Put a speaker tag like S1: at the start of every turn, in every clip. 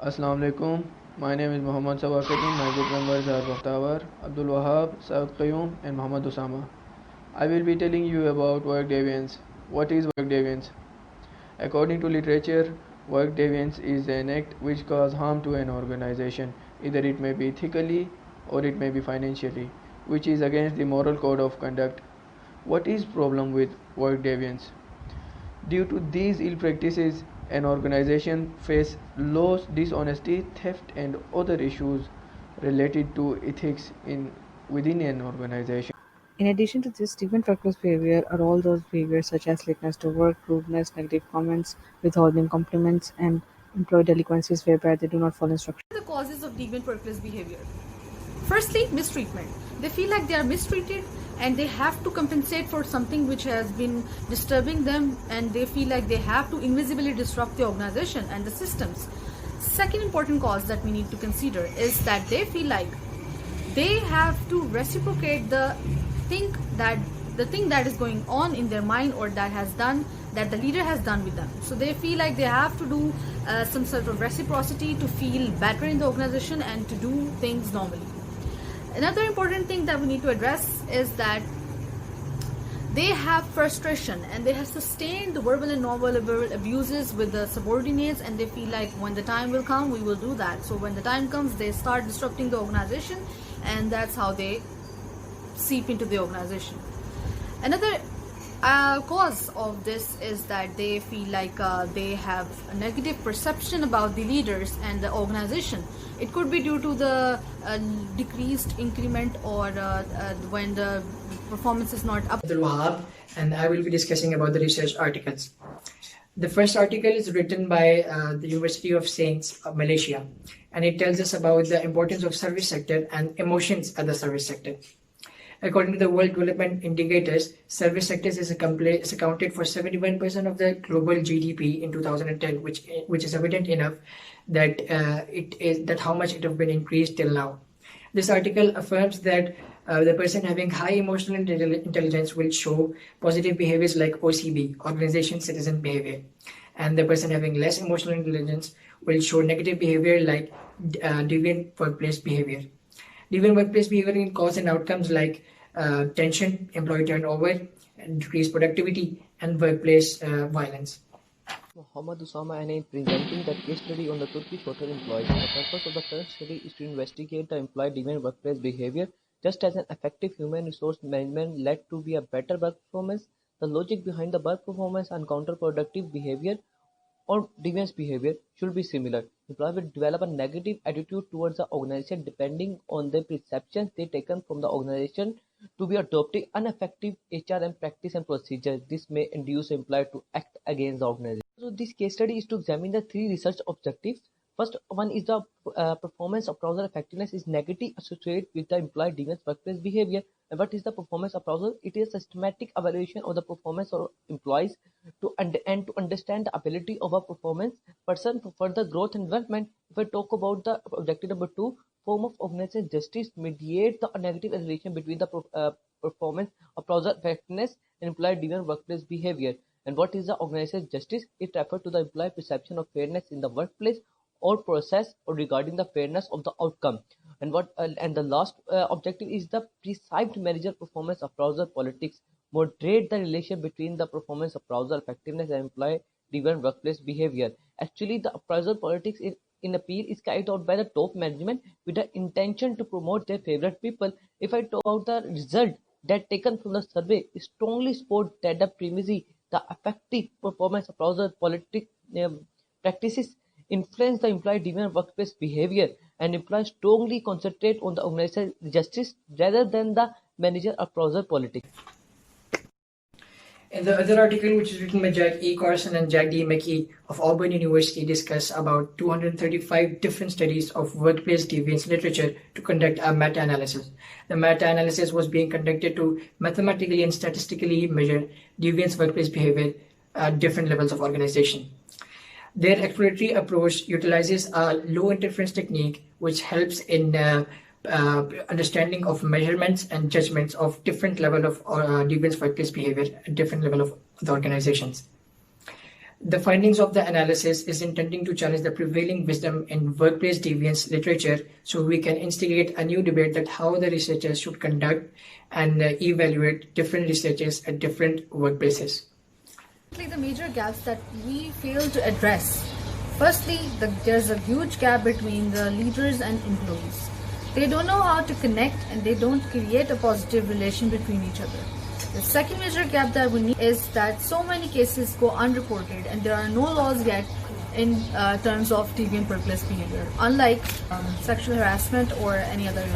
S1: Assalamu alaikum. My name is Muhammad Sawakatin. My group members are Bakhtavar, Abdul Wahab, Saud Qayyum, and Muhammad Usama. I will be telling you about work deviance. What is work deviance? According to literature, work deviance is an act which causes harm to an organization. Either it may be ethically or it may be financially, which is against the moral code of conduct. What is problem with work deviance? Due to these ill practices, an organization face loss, dishonesty, theft, and other issues related to ethics within an organization.
S2: In addition to this, deviant workplace behavior are all those behaviors such as lateness to work, rudeness, negative comments, withholding compliments, and employee delinquencies whereby they do not follow instructions.
S3: The causes of deviant workplace behavior. Firstly, mistreatment. They feel like they are mistreated and they have to compensate for something which has been disturbing them, and they feel like they have to invisibly disrupt the organization and the systems. Second important cause that we need to consider is that they feel like they have to reciprocate thing the thing that is going on in their mind, or that the leader has done with them. So they feel like they have to do some sort of reciprocity to feel better in the organization and to do things normally. Another important thing that we need to address is that they have frustration and they have sustained the verbal and non-verbal abuses with the subordinates, and they feel like when the time will come, we will do that. So when the time comes, they start disrupting the organization, and that's how they seep into the organization. Another cause of this is that they feel like they have a negative perception about the leaders and the organization. It could be due to the decreased increment, or when the performance is not up.
S4: Abdul Wahab, and I will be discussing about the research articles. The first article is written by the University of Saints of Malaysia, and it tells us about the importance of service sector and emotions at the service sector. According to the World Development Indicators, service sectors is accounted for 71% of the global GDP in 2010, which is evident enough that that how much it have been increased till now. This article affirms that the person having high emotional intelligence will show positive behaviors like OCB, organization citizen behavior, and the person having less emotional intelligence will show negative behavior like deviant workplace behavior. Deviant workplace behavior can cause and outcomes like tension, employee turnover, decreased productivity, and workplace violence.
S5: Muhammad Usama and I am presenting the case study on the Turkish hotel employees. The purpose of the current study is to investigate the employee deviant workplace behavior. Just as an effective human resource management led to be a better work performance, the logic behind the work performance and counterproductive behavior or deviant behavior should be similar. Employees will develop a negative attitude towards the organization depending on the perceptions they taken from the organization to be adopting ineffective HR practice and procedures. This may induce employee to act against the organization. So this case study is to examine the three research objectives. First one is the performance appraisal effectiveness is negatively associated with the employee deviant workplace behavior. And what is the performance appraisal? It is a systematic evaluation of the performance of employees to understand the ability of a performance person for further growth and development. If I talk about the objective number 2, form of organizational justice mediate the negative relation between the performance appraisal effectiveness and employee deviant workplace behavior. And what is the organizational justice? It refers to the employee perception of fairness in the workplace or process or regarding the fairness of the outcome. And the last objective is the perceived manager performance appraisal politics moderate the relation between the performance appraisal effectiveness and employee deviant workplace behavior. Actually, the appraisal politics in appeal is carried out by the top management with the intention to promote their favorite people. If I talk about the result that taken from the survey, it strongly support that the effective performance appraisal practices influence the employee deviant workplace behavior, and employees strongly concentrate on the organizational justice rather than the manager appraisal politics.
S4: In the other article, which is written by Jack E. Carson and Jack D. McKee of Auburn University, discuss about 235 different studies of workplace deviance literature to conduct a meta-analysis. The meta-analysis was being conducted to mathematically and statistically measure deviance workplace behavior at different levels of organization. Their exploratory approach utilizes a low interference technique, which helps in understanding of measurements and judgments of different level of deviance workplace behavior at different level of the organizations. The findings of the analysis is intending to challenge the prevailing wisdom in workplace deviance literature, so we can instigate a new debate that how the researchers should conduct and evaluate different researches at different workplaces.
S3: The major gaps that we fail to address. Firstly, there's a huge gap between the leaders and employees. They don't know how to connect and they don't create a positive relation between each other. The second major gap that we need is that so many cases go unreported and there are no laws yet in terms of deviant workplace behavior. Unlike sexual harassment or any other,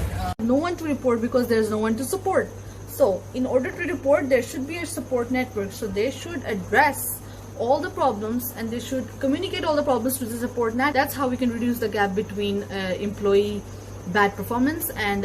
S3: no one to report because there's no one to support. So in order to report, there should be a support network. So they should address all the problems and they should communicate all the problems to the support net. That's how we can reduce the gap between employee bad performance and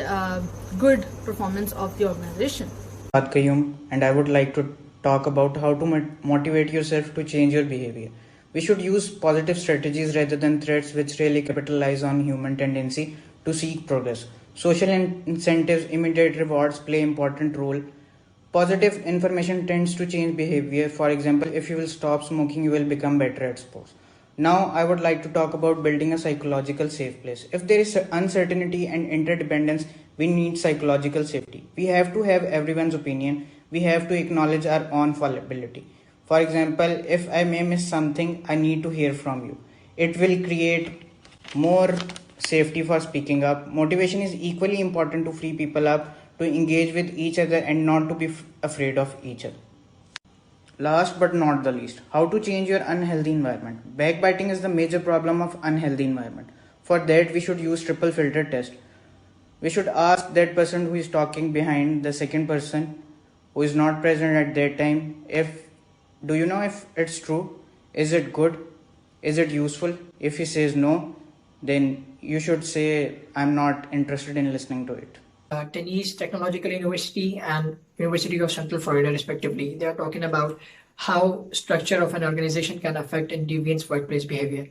S3: good performance of the organization.
S6: And I would like to talk about how to motivate yourself to change your behavior. We should use positive strategies rather than threats, which really capitalize on human tendency to seek progress. Social incentives, immediate rewards play important role. Positive information tends to change behavior. For example, if you will stop smoking, you will become better at sports. Now, I would like to talk about building a psychological safe place. If there is uncertainty and interdependence, we need psychological safety. We have to have everyone's opinion. We have to acknowledge our own fallibility. For example, if I may miss something, I need to hear from you. It will create more safety for speaking up. Motivation is equally important to free people up, to engage with each other and not to be afraid of each other. Last but not the least, how to change your unhealthy environment. Backbiting is the major problem of unhealthy environment. For that, we should use triple filter test. We should ask that person who is talking behind the second person who is not present at that time, do you know if it's true? Is it good? Is it useful? If he says no, then you should say, I'm not interested in listening to it.
S4: Tennessee Technological University and University of Central Florida, respectively, they are talking about how structure of an organization can affect and deviance workplace behavior.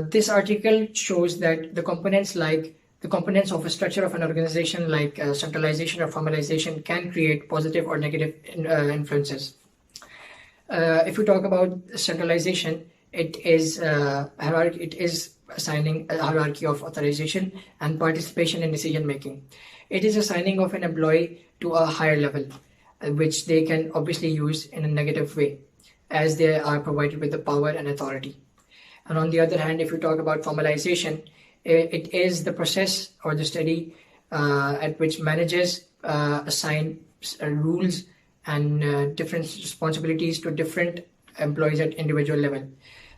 S4: This article shows that the components of a structure of an organization, like centralization or formalization, can create positive or negative influences. If we talk about centralization, it is hierarchy. It is assigning a hierarchy of authorization and participation in decision making. It is assigning of an employee to a higher level, which they can obviously use in a negative way, as they are provided with the power and authority. And on the other hand, if you talk about formalization, it is the process or the study at which managers assign rules and different responsibilities to different employees at individual level.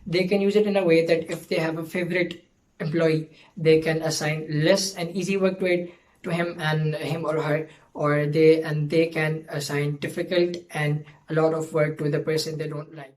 S4: They can use it in a way that if they have a favorite employee, they can assign less and easy work to him or her, or they can assign difficult and a lot of work to the person they don't like.